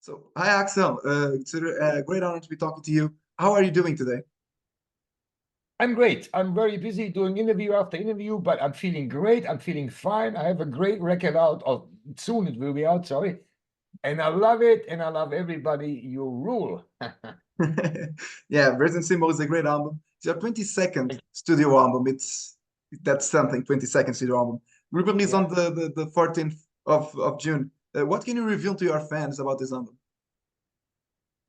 So, hi Axel. It's a great honor to be talking to you. How are you doing today? I'm great. I'm very busy doing interview after interview, but I'm feeling great. I'm feeling fine. I have a great record out, or soon it will be out, sorry. And I love it, and I love everybody. You rule. Yeah, Resident Symbol is a great album. It's your 22nd studio album. That's something, 22nd studio album. We released Yeah. on the 14th of June. What can you reveal to your fans about this album?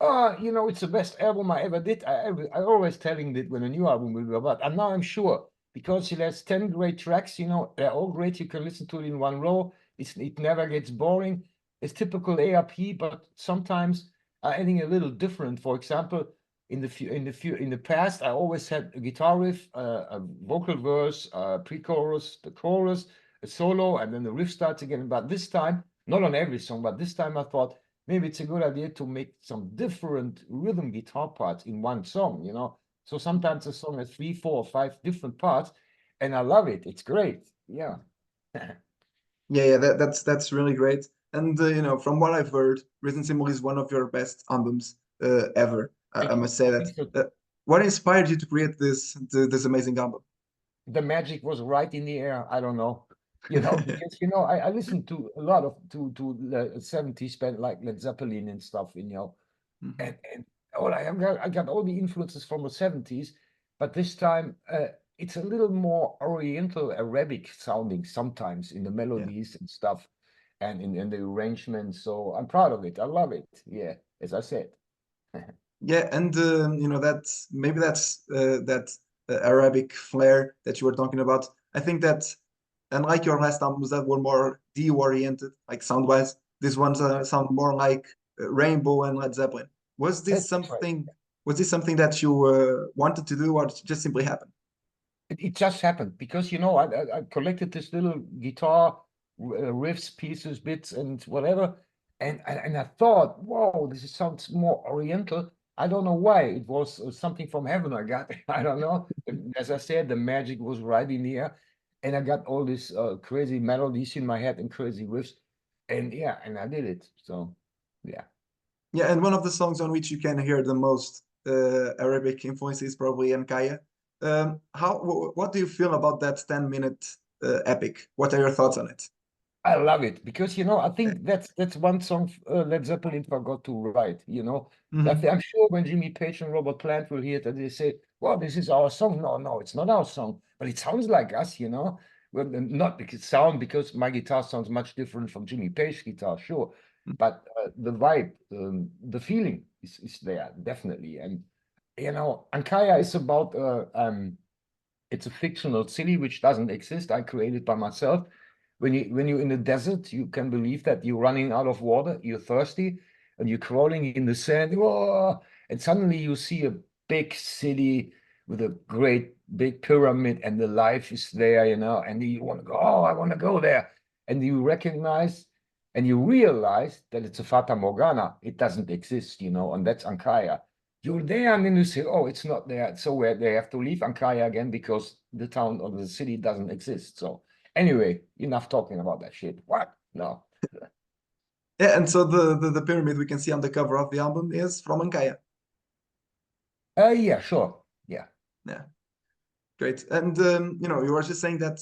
It's the best album I ever did. I always telling that when a new album will go out. And now I'm sure because it has 10 great tracks, they're all great. You can listen to it in one row. It never gets boring. It's typical ARP, but sometimes adding a little different. For example, in the past, I always had a guitar riff, a vocal verse, pre-chorus, the chorus, a solo, and then the riff starts again. But this time, not on every song, but this time I thought maybe it's a good idea to make some different rhythm guitar parts in one song. So sometimes a song has three, four, or five different parts, and I love it. It's great. Yeah. Yeah, that's really great. And from what I've heard, Resident Symbol is one of your best albums ever. I Thank you. must say I that. think so. What inspired you to create this amazing album? The magic was right in the air. I don't know. Because I listened to a lot of to the 70s band like Led Zeppelin and stuff, Mhm. and all I got all the influences from the 70s, but this time it's a little more Oriental Arabic sounding sometimes in the Yeah. melodies and stuff, and in the arrangements. So I'm proud of it. I love it. Yeah, as I said. Yeah, and that Arabic flair that you were talking about. I think that unlike your last albums that were more D-oriented, like sound-wise, these ones sound more like Rainbow and Led Zeppelin. Was this That's right. something? Was this something that you wanted to do, or it just simply happened? It just happened because I collected this little guitar riffs, pieces, bits, and whatever, and I thought, whoa, sounds more Oriental. I don't know why. It was something from heaven I got. I don't know. As I said, the magic was right in the air, and I got all these crazy melodies in my head and crazy riffs, and yeah, and I did it. So yeah. Yeah, and one of the songs on which you can hear the most Arabic influence is probably Nkaya. What do you feel about that 10-minute epic? What are your thoughts on it? I love it because I Yeah. think that's one song Led Zeppelin forgot to write. Mhm. I'm sure when Jimmy Page and Robert Plant will hear it, they say, "Well, this is our song." No, no, it's not our song, but it sounds like us. Well, not because my guitar sounds much different from Jimmy Page guitar, sure, but the vibe, the feeling is there definitely. And Ankaya is about it's a fictional city which doesn't exist. I created by myself. When you're in the desert, you can believe that you're running out of water, you're thirsty, and you're crawling in the sand. Whoa, and suddenly you see a big city with a great big pyramid, and the life is there, and you want to go, oh, I want to go there. And you recognize and you realize that it's a Fata Morgana. It doesn't exist, and that's Ankara. You're there, and then you say, "Oh, it's not there." So where they have to leave Ankara again because the town or the city doesn't exist. So anyway, enough talking about that shit. What? No. Yeah, and so the pyramid we can see on the cover of the album is from Ankaya. Yeah, sure. Yeah. Yeah, great. And you were just saying that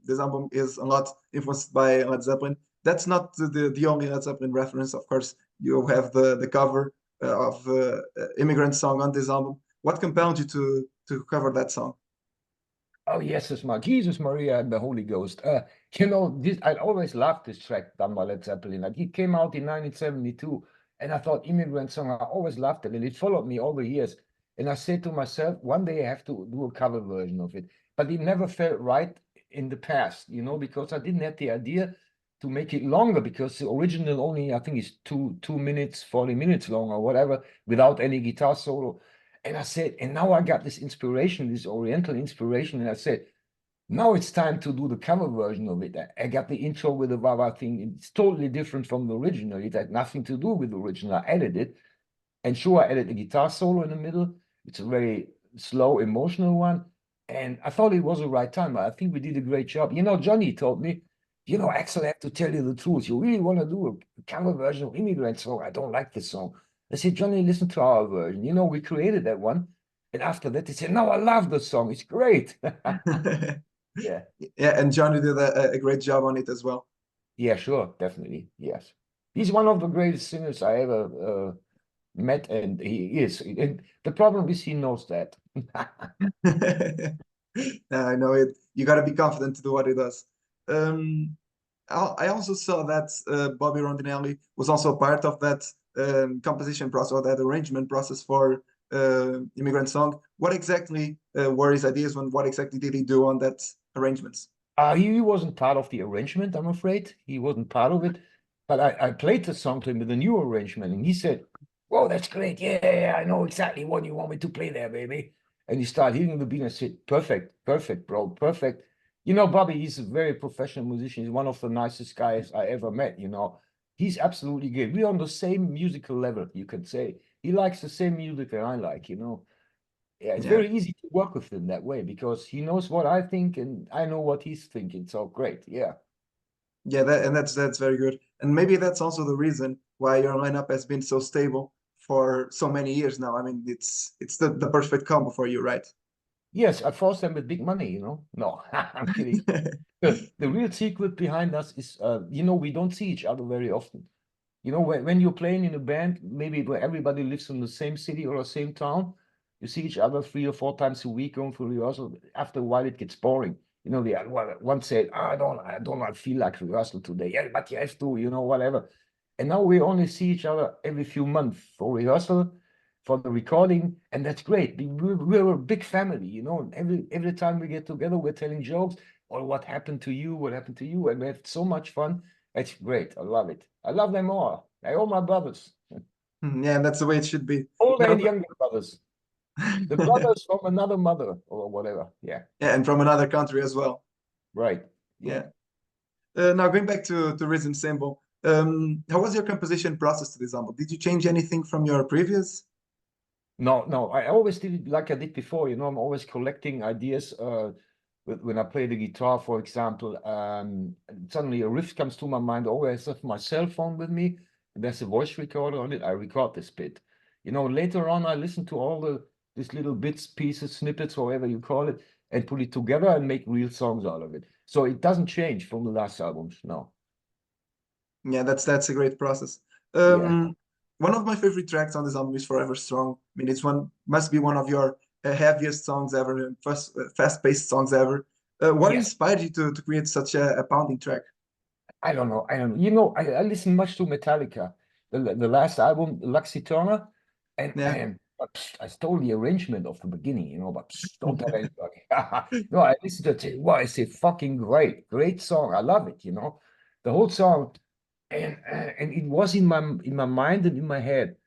this album is a lot influenced by Led Zeppelin. That's not the only Led Zeppelin reference. Of course, you have the cover of Immigrant Song on this album. What compelled you to cover that song? Oh, yes, it's my Jesus, Maria, and the Holy Ghost. This I always loved this track done by Led Zeppelin. Like it came out in 1972, and I thought Immigrant Song, I always loved it, and it followed me all the years. And I said to myself, one day I have to do a cover version of it. But it never felt right in the past, because I didn't have the idea to make it longer because the original only, I think, is 2 minutes, 40 minutes long or whatever, without any guitar solo. And I said, and now I got this inspiration, this Oriental inspiration. And I said, now it's time to do the cover version of it. I got the intro with the Wawa thing. It's totally different from the original. It had nothing to do with the original. I added it. And sure, I added a guitar solo in the middle. It's a very slow, emotional one. And I thought it was the right time. I think we did a great job. Johnny told me, Axel, I have to tell you the truth. You really want to do cover version of Immigrant Song. I don't like this song. I said, Johnny, listen to our version. You know, we created that one. And after that, they said, no, I love the song. It's great. Yeah. Yeah, and Johnny did a great job on it as well. Yeah, sure. Definitely. Yes. He's one of the greatest singers I ever met, and he is. And the problem is he knows that. I know it. You got to be confident to do what he does. Um, I also saw that Bobby Rondinelli was also part of that composition process or that arrangement process for Immigrant Song. What exactly were his ideas? What exactly did he do on that arrangements? He wasn't part of the arrangement, I'm afraid. He wasn't part of it. But I played the song to him with a new arrangement, and he said, "Whoa, that's great. Yeah, I know exactly what you want me to play there, baby." And he started hitting the beat and I said, "Perfect, perfect, bro, perfect." You know, Bobby, he's a very professional musician. He's one of the nicest guys I ever met, you know. He's absolutely good. We're on the same musical level, you could say. He likes the same music that I like, you know. Yeah, it's Yeah, very easy to work with him that way because he knows what I think and I know what he's thinking. So great. Yeah. yeah, that's very good. And maybe that's also the reason why your lineup has been so stable for so many years now. I mean, it's the perfect combo for you, right? Yes, I forced them with big money, you know. No, I'm kidding. The real secret behind us is, you know, we don't see each other very often. You know, when you're playing in a band, maybe where everybody lives in the same city or the same town, you see each other 3 or 4 times a week going for rehearsal. After a while, it gets boring. You know, one said, "Ah, I don't feel like rehearsal today." Yeah, but you have to, you know, whatever. And now we only see each other every few months for rehearsal, for the recording, and that's great. We're a big family, you know. Every time we get together, we're telling jokes or what happened to you, what happened to you, and we have so much fun. It's great. I love it. I love them all. They're all my brothers, Yeah, and that's the way it should be. older Now, and younger brothers. The brothers from another mother or whatever. Yeah, yeah, and from another country as well. right. Yeah. Yeah. Now going back to Rhythm Symbol, how was your composition process to this album? Did you change anything from your previous? No, no. I always did it like I did before. You know, I'm always collecting ideas. When I play the guitar, for example, suddenly a riff comes to my mind. I always have my cell phone with me. There's a voice recorder on it. I record this bit. You know, later on, I listen to all these little bits, pieces, snippets, however you call it, and put it together and make real songs out of it. So it doesn't change from the last albums. No. Yeah, that's a great process. Yeah. One of my favorite tracks on this album is Forever Strong. I mean, it's one must be one of your heaviest songs ever, fast-paced songs ever. What Yes. inspired you to create such a pounding track? I don't know. I don't know. You know, I listen much to Metallica, the last album, Lux Eterna, Yeah. and I stole the arrangement of the beginning, you know, but don't tell anybody. No, I listened to it. Wow, it's a fucking great song. I love it, you know, the whole song, and it was in my mind and in my head.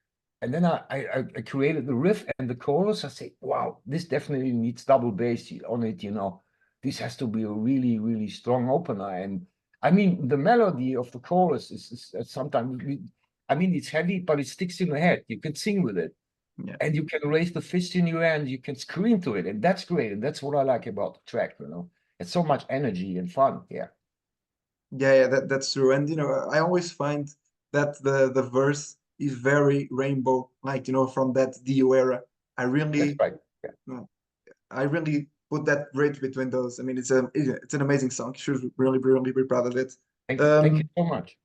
And then I created the riff and the chorus. I said, wow, this definitely needs double bass on it, you know. This has to be a really, really strong opener. And I mean, the melody of the chorus is sometimes, I mean, it's heavy, but it sticks in the head. You can sing with it. Yeah. And you can raise the fist in your hand, you can scream to it. And that's great. And that's what I like about the track, you know. It's so much energy and fun. Yeah. Yeah, that's true. And you know, I always find that the verse is very rainbow, like you know, from that Dio era. I That's really, right. Yeah. no, I really put that bridge between those. I mean, it's an amazing song. You should really be proud of it. Thank you Um, so much.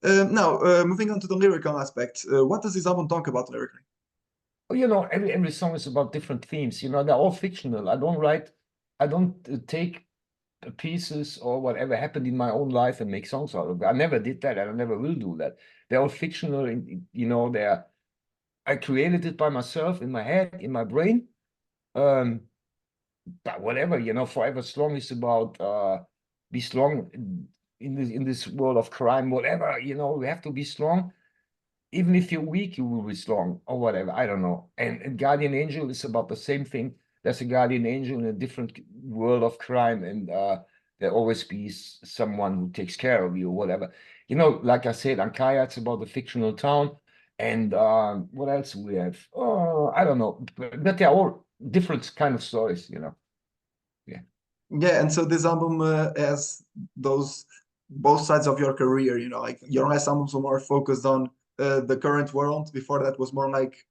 Now, moving on to the lyrical aspect, what does this album talk about lyrically? Well, you know, every song is about different themes. You know, they're all fictional. I don't take pieces or whatever happened in my own life and make songs out of it. I never did that, and I never will do that. They're all fictional, you know, I created it by myself in my head, in my brain. Um, but whatever, you know, Forever Strong is about be strong in this world of crime, whatever, you know, we have to be strong. Even if you're weak, you will be strong or whatever. I don't know. And Guardian Angel is about the same thing. There's a guardian angel in a different world of crime, and there always be someone who takes care of you or whatever. You know, like I said, Ankaya, it's about the fictional town. And what else we have? Oh, I don't know. But they're all different kind of stories, you know. Yeah. Yeah, and so this album has those both sides of your career, you know, like your last albums were more focused on the current world. Before that was more like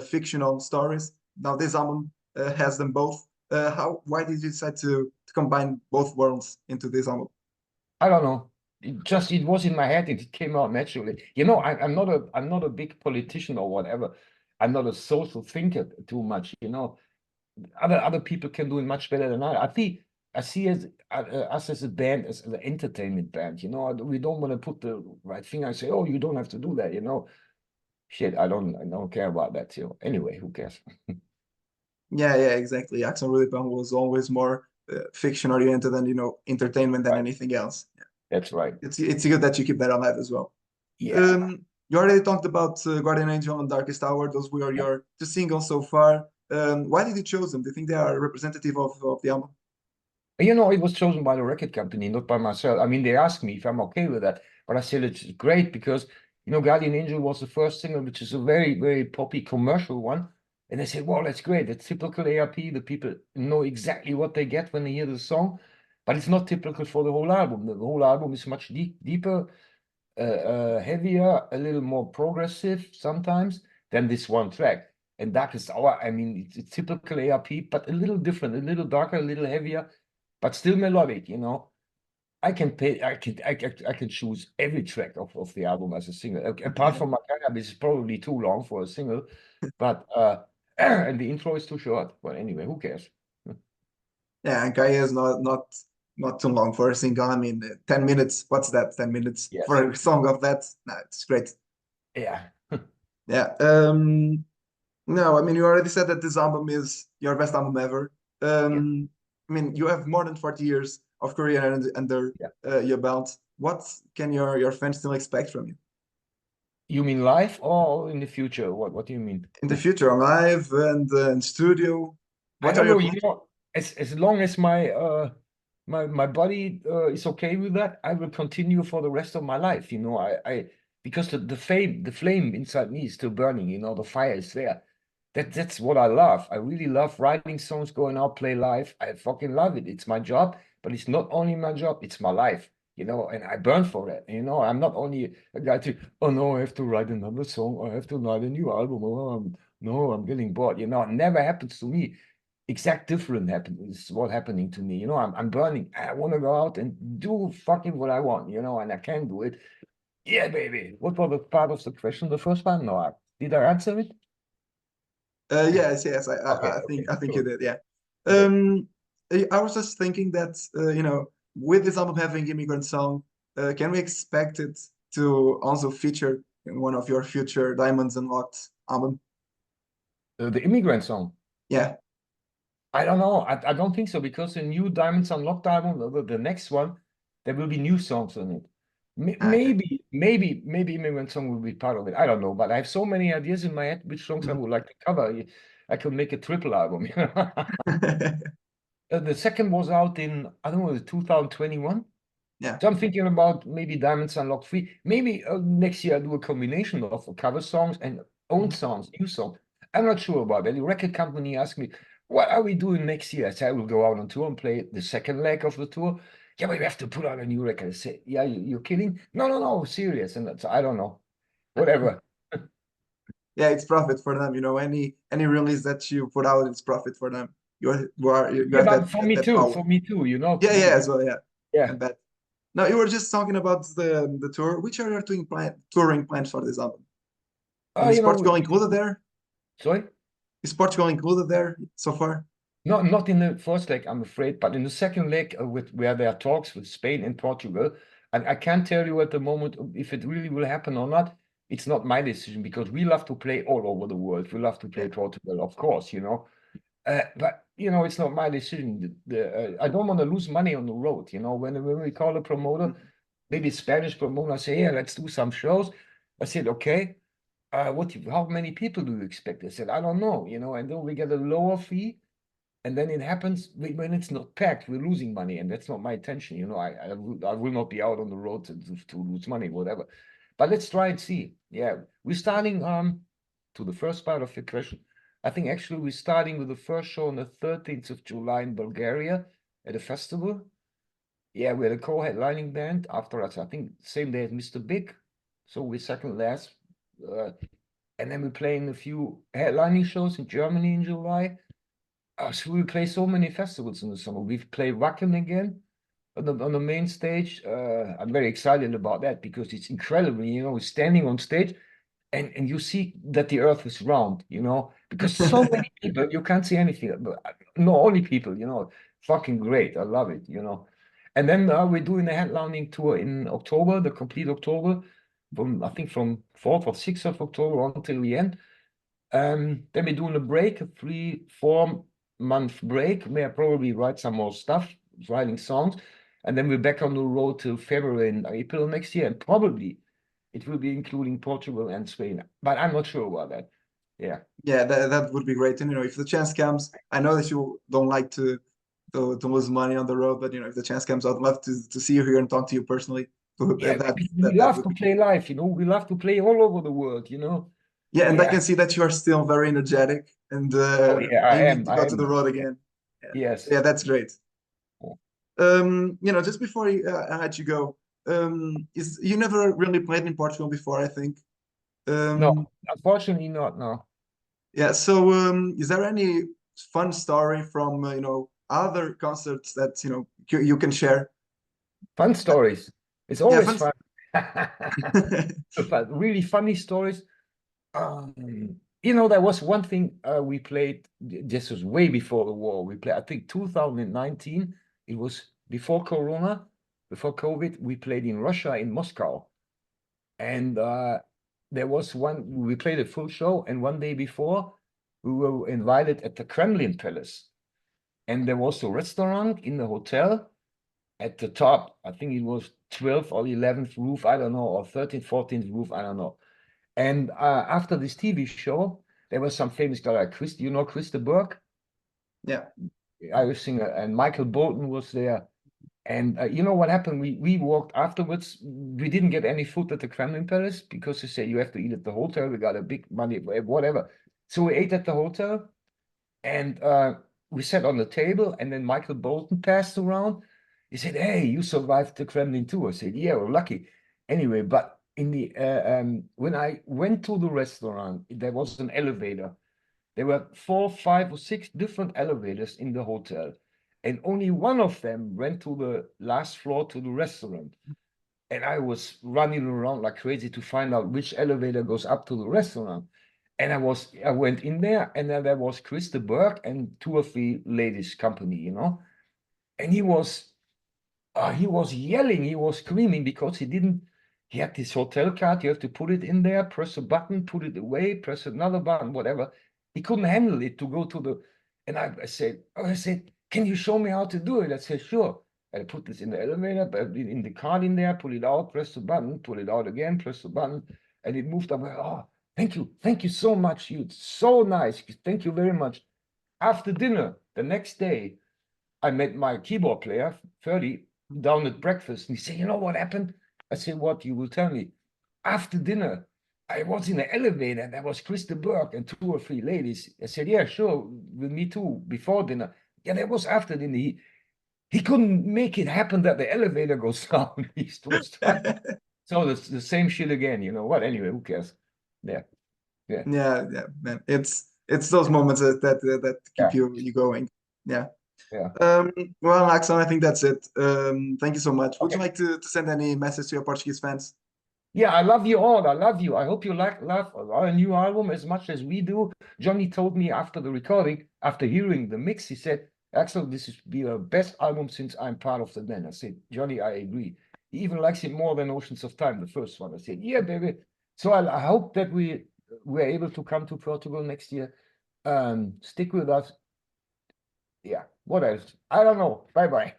fictional stories. Now this album has them both. Why did you decide to combine both worlds into this album? I don't know. It was in my head. It came out naturally. You know, I'm not a big politician or whatever. I'm not a social thinker too much. You know, other people can do it much better than I see us as a band as an entertainment band. You know, we don't want to put the right thing. I say, oh, you don't have to do that. You know, shit. I don't care about that. You know. Anyway, who cares? Yeah, exactly. Axel Rudi Pell was always more fiction oriented and, you know, entertainment than Right. anything else. That's right. It's good that you keep that alive as well. Yeah. You already talked about Guardian Angel and Darkest Hour. Those were Yeah. your two singles so far. Why did you choose them? Do you think they are representative of the album? You know, it was chosen by the record company, not by myself. I mean, they asked me if I'm okay with that, but I said it's great because, you know, Guardian Angel was the first single, which is a very, very poppy commercial one. And they said, well, that's great. It's typical ARP. The people know exactly what they get when they hear the song, but it's not typical for the whole album. The whole album is much deeper, heavier, a little more progressive sometimes than this one track. And Darkest Hour, I mean, it's typical ARP, but a little different, a little darker, a little heavier, but still melodic, you know. I can choose every track of the album as a single. Apart from Makaya, which is probably too long for a single, but and the intro is too short. But anyway, who cares? Yeah, and Kaya is not too long for a single. I mean, 10 minutes. What's that? 10 minutes Yes. for a song of that? Nah, it's great. Yeah. Yeah. No, I mean, you already said that this album is your best album ever. Yeah. I mean, you have more than 40 years of career under Yeah. your belt. What can your fans still expect from you You mean live or in the future? What do you mean? in the future, on live and in studio? I What are don't your know, you plans? know, as long as my body is okay with that, I will continue for the rest of my life. You know, I because the flame inside me is still burning. You know, the fire is there. That's what I love. I really love writing songs, going out, play live. I fucking love it. It's my job, but it's not only my job, it's my life. You know, and I burn for it. You know, I'm not only a guy to, oh no, I have to write another song, I have to write a new album. Oh, no, I'm getting bored. You know, it never happens to me. Exact different is what happening to me. You know, I'm burning. I want to go out and do fucking what I want, you know, and I can do it. Yeah, baby. What was the part of the question? The first one? No, did I answer it? Yes. Okay, I think you sure. did. Yeah. Great. Um, I was just thinking that you know, with this album having Immigrant Song, can we expect it to also feature in one of your future Diamonds Unlocked album? The immigrant song. Yeah. I don't know. I don't think so because the new Diamonds Unlocked album, the next one, there will be new songs on it. Okay. Maybe Immigrant Song will be part of it. I don't know, but I have so many ideas in my head which songs I would like to cover. I could make a triple album. The second was out in, I don't know, 2021. Yeah. So I'm thinking about maybe Diamonds Unlocked 3. Maybe next year I do a combination of cover songs and own Mhm. songs, new songs. I'm not sure about that. The record company asked me, what are we doing next year? I said, I will go out on tour and play the second leg of the tour. Yeah, but we have to put out a new record. I said, yeah, you're kidding? No, serious. And that's, I don't know. Whatever. Yeah, it's profit for them. You know, any release that you put out, it's profit for them. You Yeah, have but that power. for me too, you know. Yeah, as well. Yeah, I Yeah. bet. Now you were just talking about the tour. Which are your touring plans for this album? And is You know, Portugal included there? sorry? Is Portugal included there so far? Not in the first leg, I'm afraid, but in the second leg, with where there are talks with Spain and Portugal, and I can't tell you at the moment if it really will happen or not. It's not my decision because we love to play all over the world. We love to Yeah. play Portugal, of course, you know. But you know, it's not my decision. I don't want to lose money on the road. You know, when we call a promoter, Mhm. maybe Spanish promoter, say, yeah, let's do some shows. I said, okay. How many people do you expect? I said, I don't know. You know, and then we get a lower fee and then it happens when it's not packed, we're losing money, and that's not my intention. You know, I will not be out on the road to lose money, whatever. But let's try and see. Yeah, we're starting to the first part of the question. I think actually we're starting with the first show on the 13th of July in Bulgaria at a festival. Yeah, we had a co-headlining band after us, I think same day as Mr. Big. So we're second last. And then we're playing a few headlining shows in Germany in July. So we play so many festivals in the summer. We've played Wacken again on the main stage. I'm very excited about that because it's incredible, you know, standing on stage and you see that the earth is round, you know, because so many people, you can't see anything, but not only people, you know, fucking great. I love it, you know. And then we're doing a headlining tour in October, the complete October, from I think from 4th or 6th of October until the end. Then we're doing a break, a 3-4 month break, where I probably write some more stuff, writing songs, and then we're back on the road till February and April next year, and probably it will be including Portugal and Spain, but I'm not sure about that. Yeah. Yeah, that would be great. And you know, if the chance comes, I know that you don't like to lose money on the road, but you know, if the chance comes, I'd love to see you here and talk to you personally. Yeah, That we that love would to be play live, you know, we love to play all over the world, you know. yeah, and I Yeah. can see that you are still very energetic and Oh yeah, aiming to I go to the am. road again. Yeah, Yes. yeah, that's great. You know, just before I let you go, is you never really played in Portugal before, I think. No, Um, unfortunately not, no. yeah, so is there any fun story from you know other concerts that you know you can share? Fun stories. It's Yeah, always fun. fun. But really funny stories. You know, there was one thing we played. This was way before the war. We played, I think, 2019. It was before Corona, before COVID. We played in Russia, in Moscow, and there was one. We played a full show, and one day before, we were invited at the Kremlin Palace, and there was a restaurant in the hotel at the top. I think it was 12th or 11th roof. I don't know, or 13th, 14th roof. I don't know. And after this TV show, there was some famous guy like Chris, you know Chris de Burgh, Yeah. Irish singer, and Michael Bolton was there. And you know what happened? We walked afterwards. We didn't get any food at the Kremlin Palace because they say you have to eat at the hotel. We got a big money, whatever. So we ate at the hotel, and we sat on the table. And then Michael Bolton passed around. He said, "Hey, you survived the Kremlin too." I said, "Yeah, we're lucky." Anyway, but in the when I went to the restaurant, there was an elevator. There were 4, 5, or 6 different elevators in the hotel, and only one of them went to the last floor to the restaurant. And I was running around like crazy to find out which elevator goes up to the restaurant. And I went in there, and then there was Chris de Burgh and 2 or 3 ladies company, you know. And he was yelling, he was screaming because he had this hotel card. You have to put it in there, press a button, put it away, press another button, whatever. He couldn't handle it to go to and I said, "Can you show me how to do it?" I said, "Sure." I put this in the elevator, in the card in there, pull it out, press the button, pull it out again, press the button, and it moved up. Oh, thank you so much. You're so nice. Thank you very much. After dinner, the next day, I met my keyboard player, 30, down at breakfast, and he said, "You know what happened?" I said, "What? You will tell me." After dinner, I was in the elevator, and there was Chris de Burgh and 2 or 3 ladies. I said, "Yeah, sure, with me too," before dinner. Yeah, that was after dinner. He couldn't make it happen that the elevator goes down. He's too stuck. So the same shit again, you know what? Anyway, who cares? Yeah, yeah, Yeah, yeah, man. It's those moments that keep yeah, you going. Yeah. yeah. Um, well, Axel, I think that's it. Thank you so much. Would you Okay. like to send any message to your Portuguese fans? Yeah, I love you all. I love you. I hope you love our new album as much as we do. Johnny told me after the recording, after hearing the mix, he said, "Axel, this is be our best album since I'm part of the band." I said, "Johnny, I agree." He even likes it more than Oceans of Time, the first one. I said, "Yeah, baby." So I hope that we're able to come to Portugal next year. Stick with us. Yeah. What else? I don't know. Bye bye.